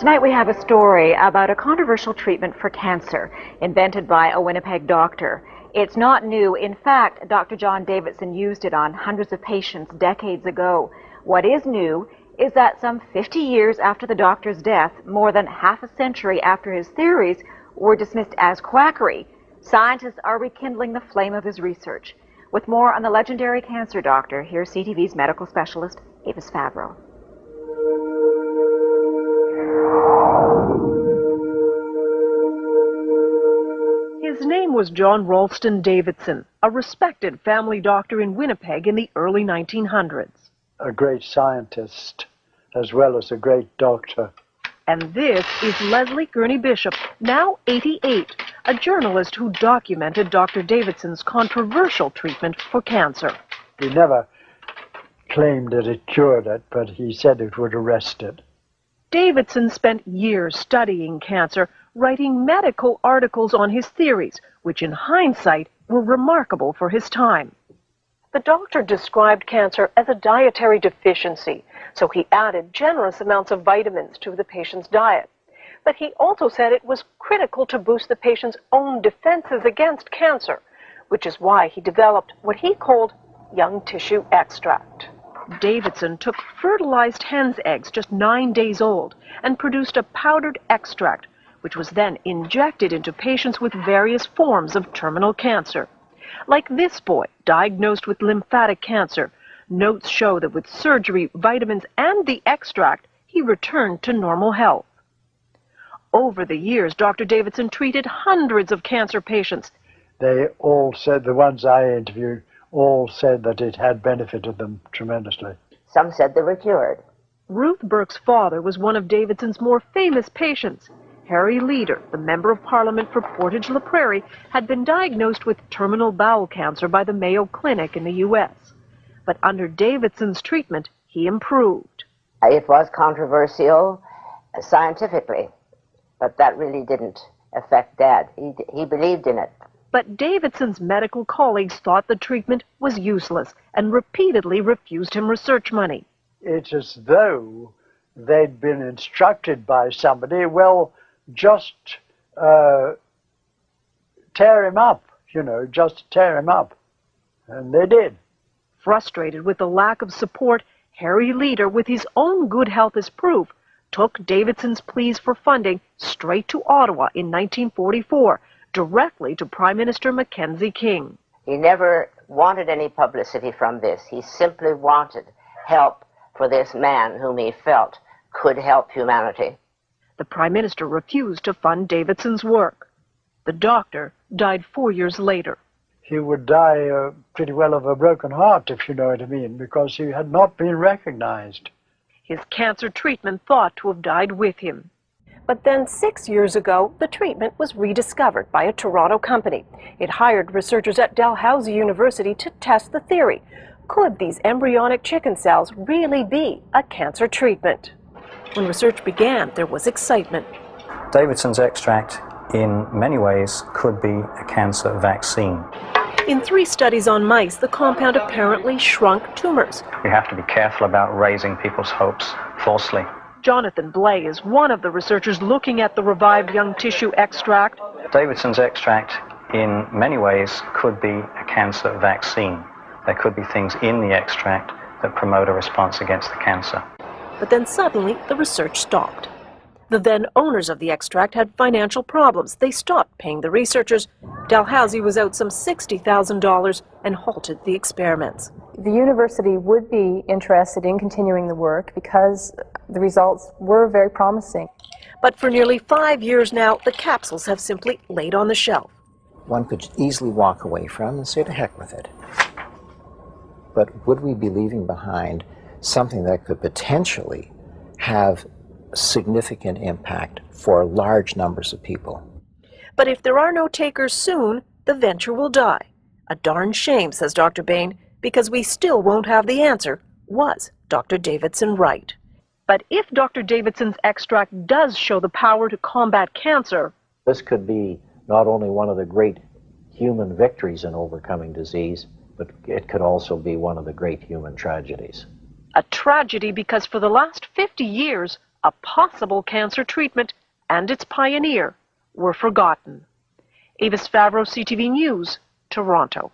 Tonight we have a story about a controversial treatment for cancer invented by a Winnipeg doctor. It's not new. In fact, Dr. John Davidson used it on hundreds of patients decades ago. What is new is that some 50 years after the doctor's death, more than half a century after his theories were dismissed as quackery, scientists are rekindling the flame of his research. With more on the legendary cancer doctor, here's CTV's medical specialist, Avis Favreau. His name was John Ralston Davidson, a respected family doctor in Winnipeg in the early 1900s. A great scientist as well as a great doctor. And this is Leslie Gurney Bishop, now 88, a journalist who documented Dr. Davidson's controversial treatment for cancer. He never claimed that it cured it, but he said it would arrest it. Davidson spent years studying cancer, writing medical articles on his theories, which in hindsight were remarkable for his time. The doctor described cancer as a dietary deficiency, so he added generous amounts of vitamins to the patient's diet. But he also said it was critical to boost the patient's own defenses against cancer, which is why he developed what he called young tissue extract. Davidson took fertilized hen's eggs just 9 days old and produced a powdered extract, which was then injected into patients with various forms of terminal cancer. Like this boy, diagnosed with lymphatic cancer, notes show that with surgery, vitamins, and the extract, he returned to normal health. Over the years, Dr. Davidson treated hundreds of cancer patients. They all said, the ones I interviewed, all said that it had benefited them tremendously. Some said they were cured. Ruth Burke's father was one of Davidson's more famous patients. Harry Leader, the Member of Parliament for Portage-la Prairie, had been diagnosed with terminal bowel cancer by the Mayo Clinic in the U.S. But under Davidson's treatment, he improved. It was controversial scientifically, but that really didn't affect Dad. He believed in it. But Davidson's medical colleagues thought the treatment was useless and repeatedly refused him research money. It's as though they'd been instructed by somebody, well, just tear him up, just tear him up. And they did. Frustrated with the lack of support, Harry Leader, with his own good health as proof, took Davidson's pleas for funding straight to Ottawa in 1944, directly to Prime Minister Mackenzie King. He never wanted any publicity from this. He simply wanted help for this man whom he felt could help humanity. The Prime Minister refused to fund Davidson's work. The doctor died 4 years later. He would die pretty well of a broken heart, if you know what I mean, because he had not been recognized. His cancer treatment thought to have died with him. But then 6 years ago, the treatment was rediscovered by a Toronto company. It hired researchers at Dalhousie University to test the theory. Could these embryonic chicken cells really be a cancer treatment? When research began, there was excitement. Davidson's extract, in many ways, could be a cancer vaccine. In 3 studies on mice, the compound apparently shrunk tumors. We have to be careful about raising people's hopes falsely. Jonathan Blay is one of the researchers looking at the revived young tissue extract. Davidson's extract, in many ways, could be a cancer vaccine. There could be things in the extract that promote a response against the cancer. But then suddenly, the research stopped. The then owners of the extract had financial problems. They stopped paying the researchers. Dalhousie was out some $60,000 and halted the experiments. The university would be interested in continuing the work because the results were very promising. But for nearly 5 years now, the capsules have simply laid on the shelf. One could easily walk away from and say to heck with it. But would we be leaving behind something that could potentially have significant impact for large numbers of people? But if there are no takers soon, the venture will die. A darn shame, says Dr. Bain, because we still won't have the answer. Was Dr. Davidson right? But if Dr. Davidson's extract does show the power to combat cancer, this could be not only one of the great human victories in overcoming disease, but it could also be one of the great human tragedies. A tragedy because for the last 50 years, a possible cancer treatment, and its pioneer were forgotten. Avis Favreau, CTV News, Toronto.